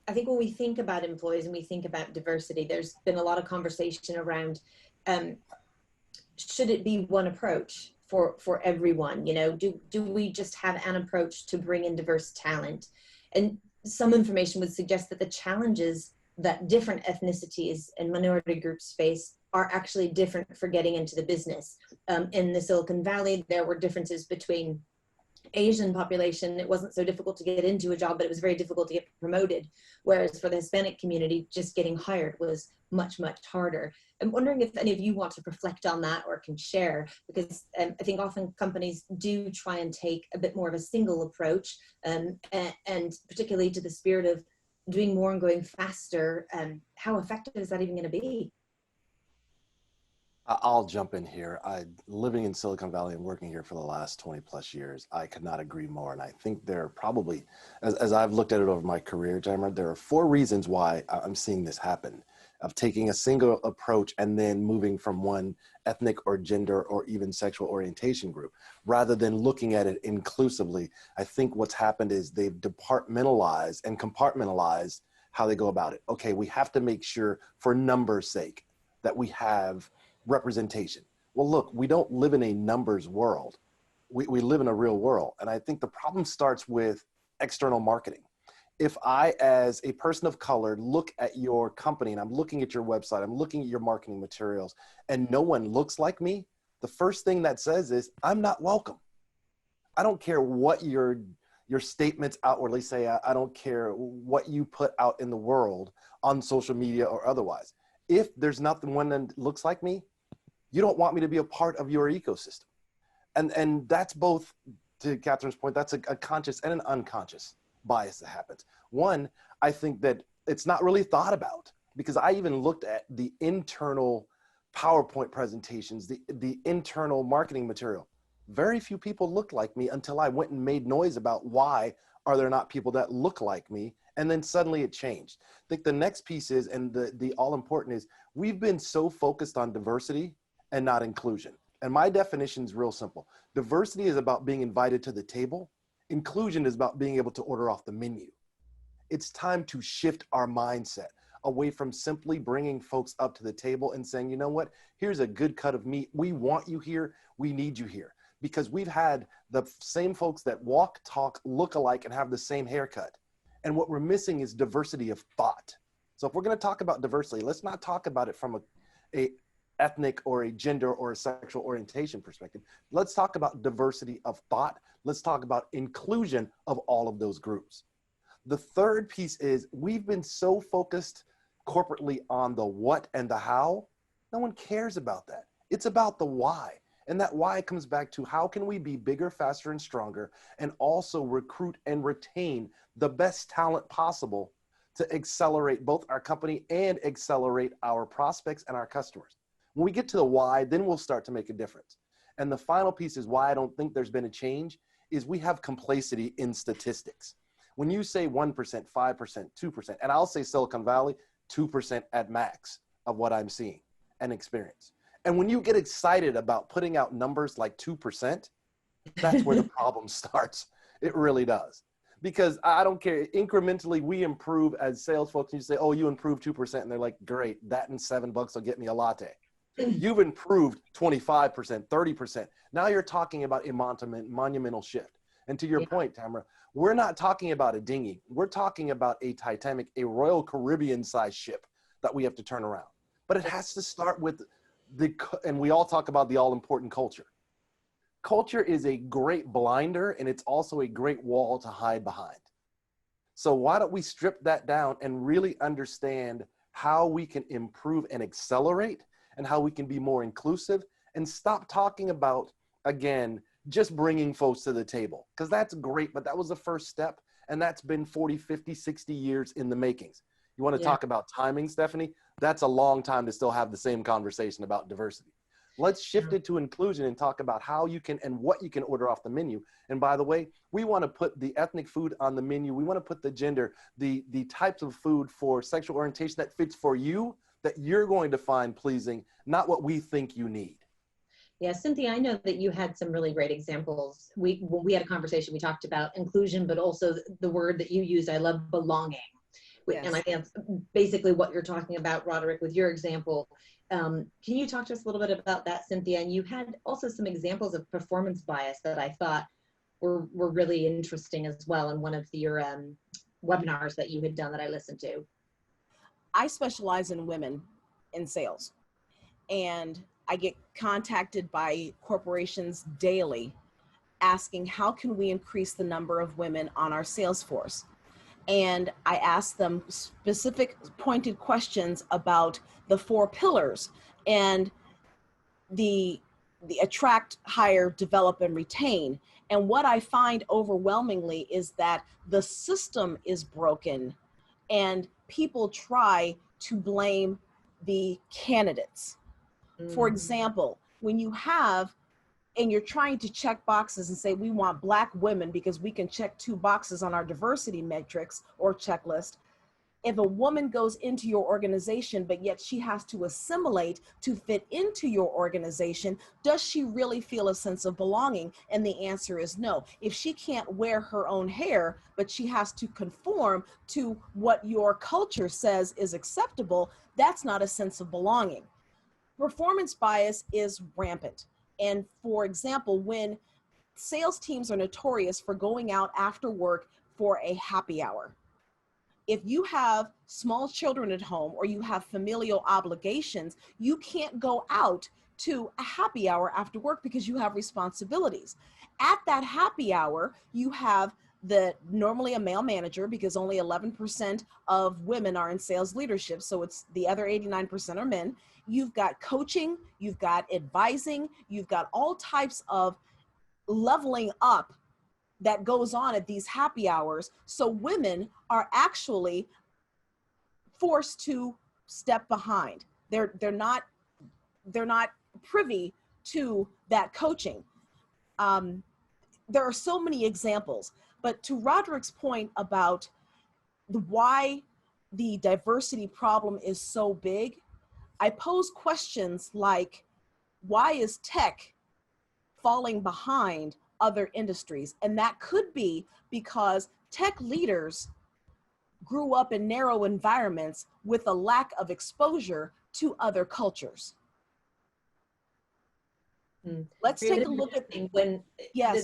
I think when we think about employees and we think about diversity, there's been a lot of conversation around, should it be one approach for everyone? You know, do we just have an approach to bring in diverse talent? And some information would suggest that the challenges that different ethnicities and minority groups face are actually different for getting into the business. In the Silicon Valley, there were differences between Asian population. It wasn't so difficult to get into a job, but it was very difficult to get promoted. Whereas for the Hispanic community, just getting hired was much, much harder. I'm wondering if any of you want to reflect on that or can share, because I think often companies do try and take a bit more of a single approach, and particularly to the spirit of doing more and going faster. How effective is that even going to be? I'll jump in here. Living in Silicon Valley and working here for the last 20 plus years, I could not agree more. And I think there are probably, as I've looked at it over my career, Tamara, there are 4 reasons why I'm seeing this happen, of taking a single approach and then moving from one ethnic or gender or even sexual orientation group, rather than looking at it inclusively. I think what's happened is they've departmentalized and compartmentalized how they go about it. Okay, we have to make sure, for numbers' sake, that we have representation. Well, look, we don't live in a numbers world. We live in a real world. And I think the problem starts with external marketing. If I, as a person of color, look at your company and I'm looking at your website, I'm looking at your marketing materials, and no one looks like me, the first thing that says is, I'm not welcome. I don't care what your statements outwardly say. I don't care what you put out in the world on social media or otherwise. If there's not the one that looks like me, you don't want me to be a part of your ecosystem. And that's both, to Catherine's point, that's a conscious and an unconscious bias that happens. One, I think that it's not really thought about, because I even looked at the internal PowerPoint presentations, the internal marketing material. Very few people looked like me until I went and made noise about why are there not people that look like me, and then suddenly it changed. I think the next piece is, and the all important is, we've been so focused on diversity and not inclusion. And my definition is real simple. Diversity is about being invited to the table. Inclusion is about being able to order off the menu. It's time to shift our mindset away from simply bringing folks up to the table and saying, you know what, here's a good cut of meat. We want you here. We need you here. Because we've had the same folks that walk, talk, look alike, and have the same haircut. And what we're missing is diversity of thought. So if we're going to talk about diversity, let's not talk about it from a ethnic or a gender or a sexual orientation perspective. Let's talk about diversity of thought. Let's talk about inclusion of all of those groups. The third piece is, we've been so focused corporately on the what and the how. No one cares about that. It's about the why. And that why comes back to, how can we be bigger, faster, and stronger, and also recruit and retain the best talent possible to accelerate both our company and accelerate our prospects and our customers. When we get to the why, then we'll start to make a difference. And the final piece is why I don't think there's been a change, is we have complacency in statistics. When you say 1%, 5%, 2%, and I'll say Silicon Valley, 2% at max of what I'm seeing and experience. And when you get excited about putting out numbers like 2%, that's where the problem starts. It really does. Because I don't care, incrementally we improve as sales folks, and you say, oh, you improved 2%, and they're like, great, that and $7 will get me a latte. You've improved 25%, 30%. Now you're talking about a monumental shift. And to your point, Tamara, we're not talking about a dinghy. We're talking about a Titanic, a Royal Caribbean sized ship that we have to turn around. But it has to start with and we all talk about the all important culture. Culture is a great blinder, and it's also a great wall to hide behind. So why don't we strip that down and really understand how we can improve and accelerate, and how we can be more inclusive, and stop talking about, again, just bringing folks to the table, because that's great, but that was the first step, and that's been 40, 50, 60 years in the makings. You want to talk about timing, Stephanie? That's a long time to still have the same conversation about diversity. Let's shift it to inclusion and talk about how you can and what you can order off the menu. And by the way, we want to put the ethnic food on the menu. We want to put the gender, the types of food for sexual orientation that fits for you, that you're going to find pleasing, not what we think you need. Yeah, Cynthia, I know that you had some really great examples. When we had a conversation, we talked about inclusion, but also the word that you used, I love, belonging. And I think that's basically what you're talking about, Roderick, with your example. Can you talk to us a little bit about that, Cynthia? And you had also some examples of performance bias that I thought were really interesting as well in one of your webinars that you had done that I listened to. I specialize in women in sales, and I get contacted by corporations daily asking how can we increase the number of women on our sales force. And I ask them specific pointed questions about the 4 pillars and the attract, hire, develop, and retain. And what I find overwhelmingly is that the system is broken and people try to blame the candidates. For example, when you have, and you're trying to check boxes and say, we want Black women because we can check 2 boxes on our diversity metrics or checklist. If a woman goes into your organization, but yet she has to assimilate to fit into your organization, does she really feel a sense of belonging? And the answer is no. If she can't wear her own hair, but she has to conform to what your culture says is acceptable, that's not a sense of belonging. Performance bias is rampant. And for example, when sales teams are notorious for going out after work for a happy hour, if you have small children at home or you have familial obligations, you can't go out to a happy hour after work because you have responsibilities. At that happy hour, you have normally a male manager, because only 11% of women are in sales leadership. So it's the other 89% are men. You've got coaching, you've got advising, you've got all types of leveling up that goes on at these happy hours. So women are actually forced to step behind. They're not privy to that coaching. There are so many examples, but to Roderick's point about why the diversity problem is so big, I pose questions like, why is tech falling behind other industries? And that could be because tech leaders grew up in narrow environments with a lack of exposure to other cultures. Let's take a look at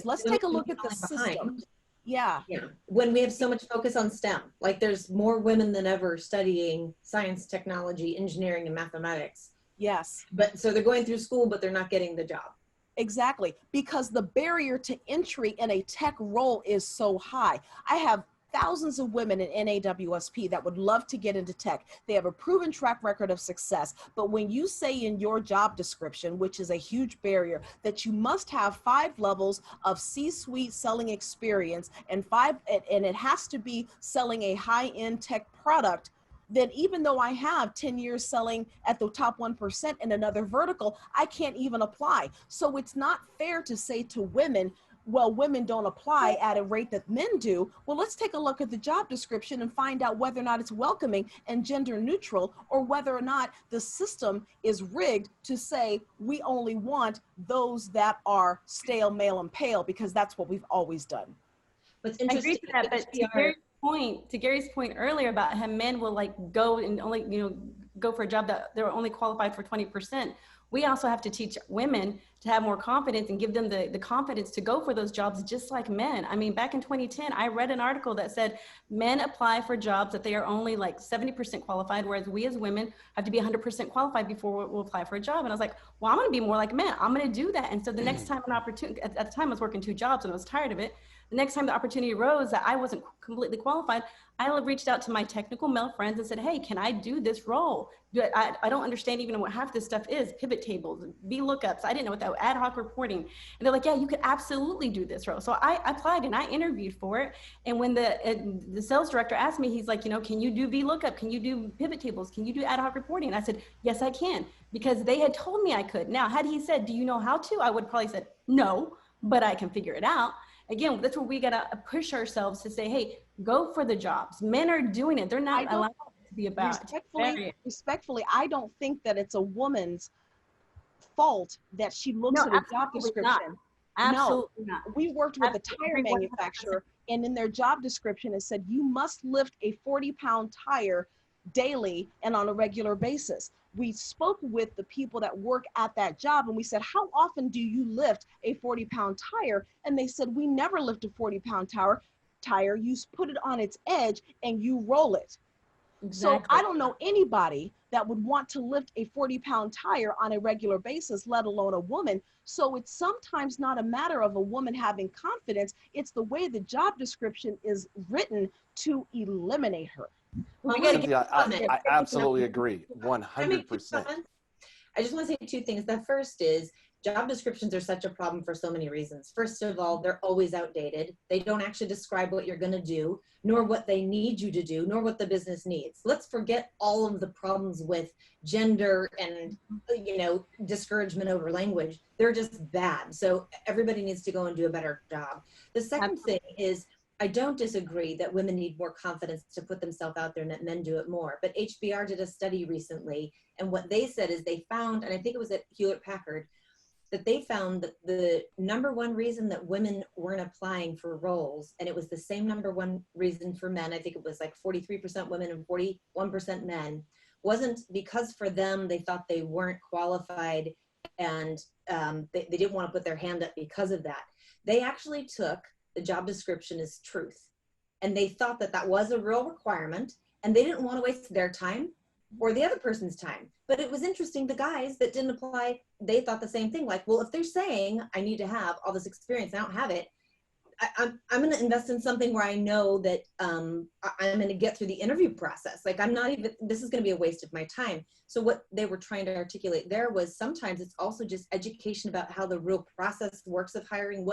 let's take a look at the system. Yeah. When we have so much focus on STEM, like there's more women than ever studying science, technology, engineering, and mathematics. Yes. But so they're going through school, but they're not getting the job. Exactly, because the barrier to entry in a tech role is so high. I have thousands of women in NAWSP that would love to get into tech. They have a proven track record of success. But when you say in your job description, which is a huge barrier, that you must have 5 levels of C-suite selling experience and it has to be selling a high-end tech product, then even though I have 10 years selling at the top 1% in another vertical, I can't even apply. So it's not fair to say to women, well, women don't apply at a rate that men do. Well, let's take a look at the job description and find out whether or not it's welcoming and gender neutral, or whether or not the system is rigged to say we only want those that are stale, male, and pale, because that's what we've always done. What's interesting, I agree to that, but to Gary's point earlier about how men will like go and only, go for a job that they're only qualified for 20%. We also have to teach women to have more confidence and give them the confidence to go for those jobs just like men. I mean, back in 2010, I read an article that said men apply for jobs that they are only like 70% qualified, whereas we as women have to be 100% qualified before we'll apply for a job. And I was like, well, I'm gonna be more like men. I'm gonna do that. And so the next time an opportunity, at the time I was working 2 jobs and I was tired of it. The next time the opportunity arose that I wasn't completely qualified, I reached out to my technical male friends and said, hey, can I do this role? I don't understand even what half this stuff is, pivot tables, VLOOKUPs. I didn't know what that ad hoc reporting. And they're like, yeah, you could absolutely do this role. So I applied and I interviewed for it. And when the sales director asked me, he's like, can you do VLOOKUP? Can you do pivot tables? Can you do ad hoc reporting? And I said, yes, I can, because they had told me I could. Now, had he said, do you know how to? I would probably said, no, but I can figure it out. Again, that's where we gotta push ourselves to say, hey, go for the jobs. Men are doing it. They're not allowed to be about. Respectfully, I don't think that it's a woman's fault that she looks at a job description. Absolutely not. We worked with a tire manufacturer And in their job description, it said, you must lift a 40-pound tire daily and on a regular basis. We spoke with the people that work at that job and we said, how often do you lift a 40-pound tire? And they said, we never lift a 40-pound tire. You put it on its edge and you roll it. Exactly. So I don't know anybody that would want to lift a 40-pound tire on a regular basis, let alone a woman. So it's sometimes not a matter of a woman having confidence. It's the way the job description is written to eliminate her. Well, we Cynthia, I absolutely agree, 100%. I just want to say two things. The first is job descriptions are such a problem for so many reasons. First of all, they're always outdated. They don't actually describe what you're going to do, nor what they need you to do, nor what the business needs. Let's forget all of the problems with gender and, you know, discouragement over language. They're just bad. So everybody needs to go and do a better job. The second thing is, I don't disagree that women need more confidence to put themselves out there and that men do it more. But HBR did a study recently, and what they said is they found, and I think it was at Hewlett Packard, that they found that the number one reason that women weren't applying for roles, and it was the same number one reason for men, I think it was like 43% women and 41% men, wasn't because for them they thought they weren't qualified and they didn't want to put their hand up because of that. They actually took the job description as truth, and they thought that that was a real requirement, and they didn't want to waste their time or the other person's time. But it was interesting, the guys that didn't apply, they thought the same thing, like, well, if they're saying I need to have all this experience, I don't have it, I'm going to invest in something where I know that I'm going to get through the interview process. Like, I'm not even, this is going to be a waste of my time. So what they were trying to articulate there was sometimes it's also just education about how the real process works of hiring.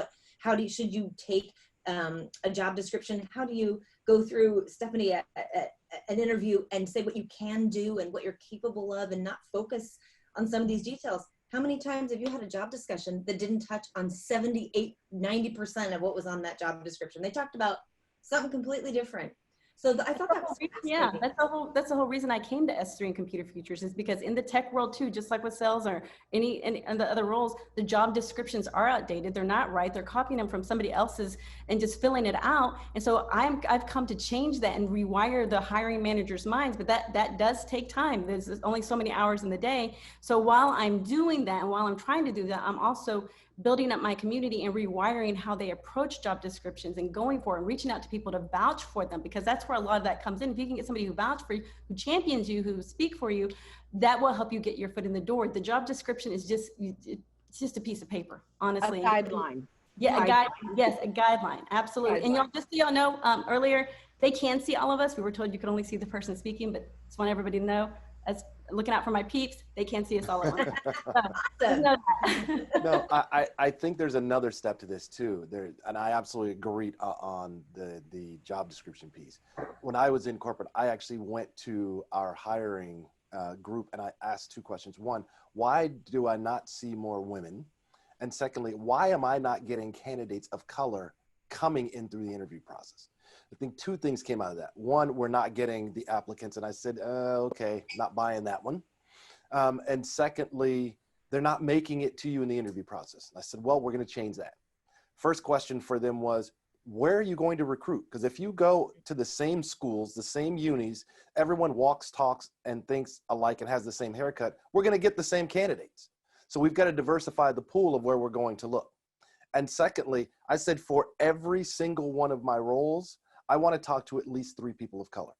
Should you take a job description? How do you go through, Stephanie, an interview and say what you can do and what you're capable of and not focus on some of these details? How many times have you had a job discussion that didn't touch on 78, 90% of what was on that job description? They talked about something completely different. So I thought that was yeah, that's the whole reason I came to S3 and Computer Futures, is because in the tech world too, just like with sales or any and the other roles, the job descriptions are outdated. They're not right. They're copying them from somebody else's and just filling it out. And so I've come to change that and rewire the hiring managers' minds, but that does take time. There's only so many hours in the day. So while I'm doing that and while I'm trying to do that, I'm also building up my community and rewiring how they approach job descriptions and going for it and reaching out to people to vouch for them, because that's where a lot of that comes in. If you can get somebody who vouch for you, who champions you, who speak for you, that will help you get your foot in the door. The job description is it's just a piece of paper, honestly. A guideline. Yeah, a guideline, absolutely. And y'all, just so y'all know, earlier, they can see all of us. We were told you could only see the person speaking, but just want everybody to know, as looking out for my peeps, they can't see us all at once. No, I think there's another step to this too. And I absolutely agreed on the job description piece. When I was in corporate, I actually went to our hiring group and I asked two questions. One, why do I not see more women? And secondly, why am I not getting candidates of color coming in through the interview process? I think two things came out of that. One, we're not getting the applicants. And I said, okay, not buying that one. And secondly, they're not making it to you in the interview process. I said, well, we're going to change that. First question for them was, where are you going to recruit? Because if you go to the same schools, the same unis, everyone walks, talks, and thinks alike and has the same haircut, we're going to get the same candidates. So we've got to diversify the pool of where we're going to look. And secondly, I said, for every single one of my roles, I want to talk to at least 3 people of color.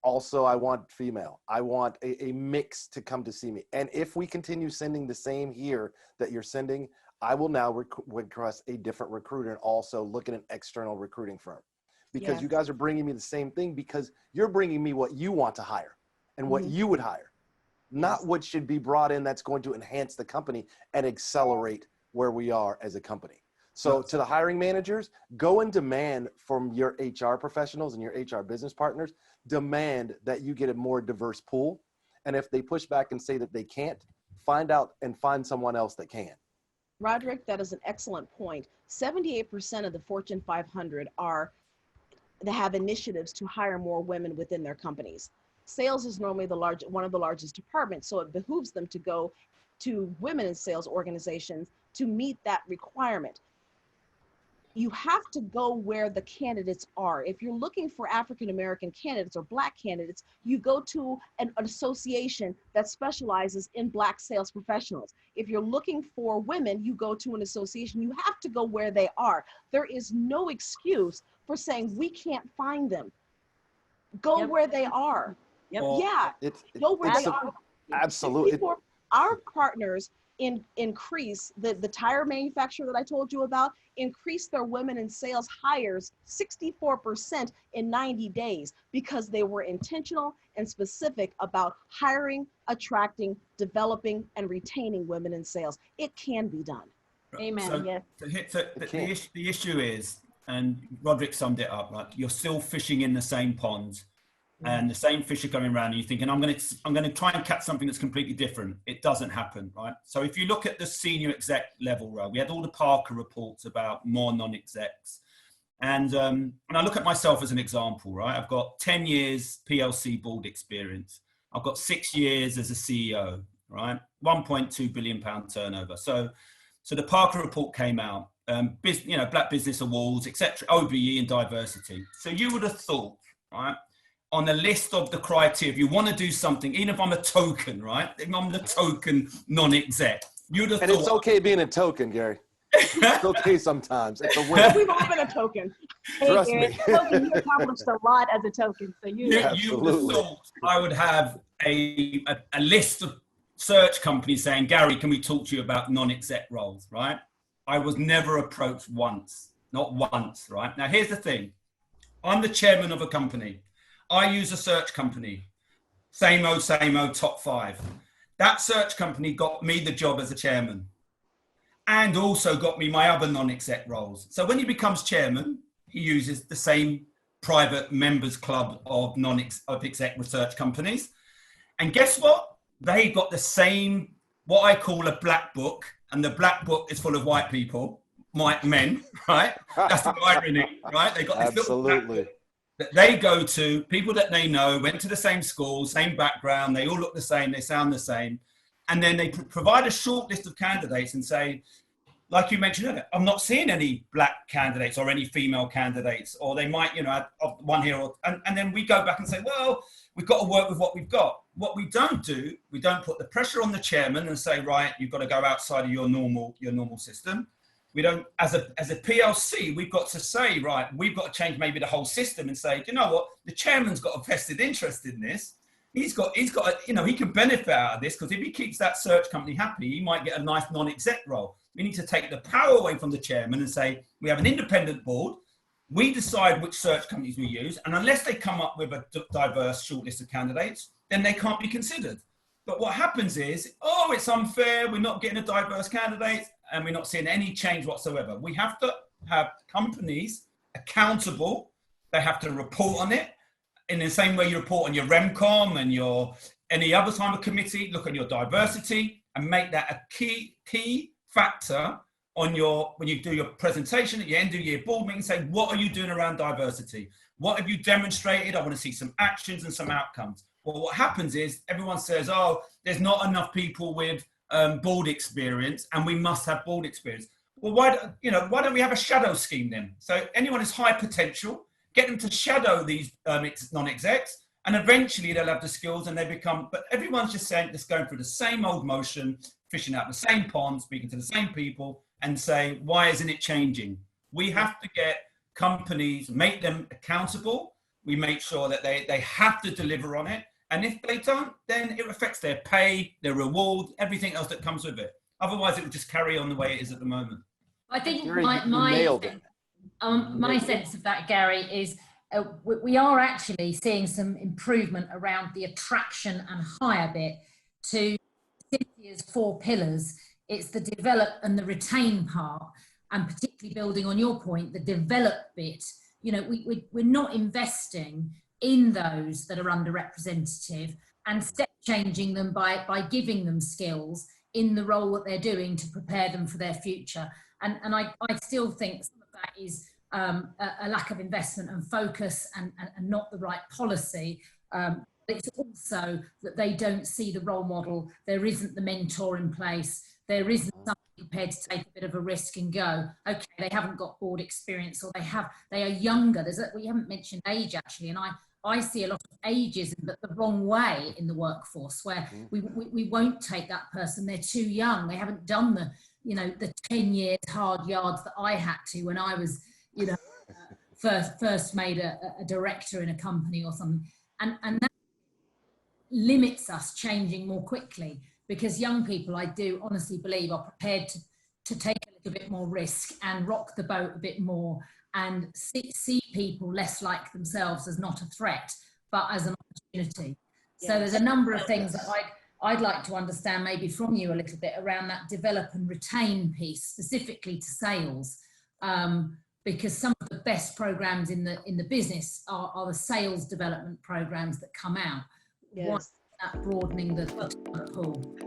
Also, I want female. I want a mix to come to see me. And if we continue sending the same here that you're sending, I will now request a different recruiter and also look at an external recruiting firm. Because you guys are bringing me the same thing, because you're bringing me what you want to hire and what you would hire, not what should be brought in that's going to enhance the company and accelerate where we are as a company. So to the hiring managers, go and demand from your HR professionals and your HR business partners, demand that you get a more diverse pool. And if they push back and say that they can't, find out and find someone else that can. Roderick, that is an excellent point. 78% of the Fortune 500 they have initiatives to hire more women within their companies. Sales is normally one of the largest departments, so it behooves them to go to women in sales organizations to meet that requirement. you have to go where the candidates are. If you're looking for African-American candidates or Black candidates, you go to an association that specializes in Black sales professionals. If you're looking for women, you go to an association. You have to go where they are. There is no excuse for saying we can't find them. Go where they are. Yeah, go where they are. Absolutely. Our partners increase the tire manufacturer that I told you about, increase their women in sales hires 64% in 90 days because they were intentional and specific about hiring, attracting, developing, and retaining women in sales. It can be done. Amen. So, Yes. the issue is, and Roderick summed it up, right? You're still fishing in the same pond, and the same fish are coming around, and you're thinking, I'm going to try and catch something that's completely different. It doesn't happen, right? So if you look at the senior exec level, right, we had all the Parker reports about more non-execs, and I look at myself as an example, right? I've got 10 years PLC board experience. I've got 6 years as a CEO, right? 1.2 billion pound turnover. So the Parker report came out, Black Business Awards, etc., OBE and diversity. So you would have thought, right, on the list of the criteria, if you want to do something, even if I'm a token, right? If I'm the token non-exec, you'd have And thought. it's okay being a token, Gary. It's okay sometimes. It's a win. We've all been a token. Trust Gary, me. token, you accomplished a lot as a token. So you You would have Absolutely. thought I would have a list of search companies saying, Gary, can we talk to you about non-exec roles, right? I was never approached once, not once, right? Now, here's the thing. I'm the chairman of a company. I use a search company. Same old, top 5. That search company got me the job as a chairman and also got me my other non-exec roles. So when he becomes chairman, he uses the same private members club of exec research companies. And guess what? They got the same, what I call a black book. And the black book is full of white people, white men, right? That's the irony, right? They got this little black book that they go to, people that they know, went to the same school, same background, they all look the same, they sound the same. And then they provide a short list of candidates and say, like you mentioned earlier, I'm not seeing any black candidates or any female candidates, or they might, add one here. And then we go back and say, well, we've got to work with what we've got. What we don't do, we don't put the pressure on the chairman and say, right, you've got to go outside of your normal system. We don't, as a PLC, we've got to say, right, we've got to change maybe the whole system and say, you know what, the chairman's got a vested interest in this. He's got, he can benefit out of this, because if he keeps that search company happy, he might get a nice non-exec role. We need to take the power away from the chairman and say, we have an independent board. We decide which search companies we use. And unless they come up with a diverse shortlist of candidates, then they can't be considered. But what happens is, oh, it's unfair. We're not getting a diverse candidate and we're not seeing any change whatsoever. We have to have companies accountable. They have to report on it in the same way you report on your REMCOM and your any other type of committee. Look at your diversity and make that a key factor on your, when you do your presentation at your end of year board meeting, say, what are you doing around diversity? What have you demonstrated? I want to see some actions and some outcomes. Well, what happens is everyone says, oh, there's not enough people with board experience and we must have board experience. Well, why don't we have a shadow scheme then? So anyone who's high potential, get them to shadow these non-execs, and eventually they'll have the skills and they become, but everyone's just saying, just going through the same old motion, fishing out the same pond, speaking to the same people, and say, why isn't it changing? We have to get companies, make them accountable. We make sure that they have to deliver on it. And if they don't, then it affects their pay, their reward, everything else that comes with it. Otherwise, it will just carry on the way it is at the moment. I think Gary, my sense of that, Gary, is we are actually seeing some improvement around the attraction and hire bit to Cynthia's 4 pillars. It's the develop and the retain part, and particularly building on your point, the develop bit. We're not investing in those that are underrepresented and step changing them by giving them skills in the role that they're doing to prepare them for their future. And I still think some of that is a lack of investment and focus and not the right policy. It's also that they don't see the role model. There isn't the mentor in place. there isn't somebody prepared to take a bit of a risk and go, okay, they haven't got board experience, or they are younger. We haven't mentioned age actually, and I see a lot of ageism, but the wrong way in the workforce, where we won't take that person. They're too young. They haven't done the 10 years hard yards that I had to when I was, first made a director in a company or something. And that limits us changing more quickly, because young people, I do honestly believe, are prepared to take a little bit more risk and rock the boat a bit more, and see people less like themselves as not a threat, but as an opportunity. Yes. So there's a number of things that I'd like to understand maybe from you a little bit around that develop and retain piece, specifically to sales, because some of the best programs in the business are the sales development programs that come out. Yes. Why is that broadening the pool?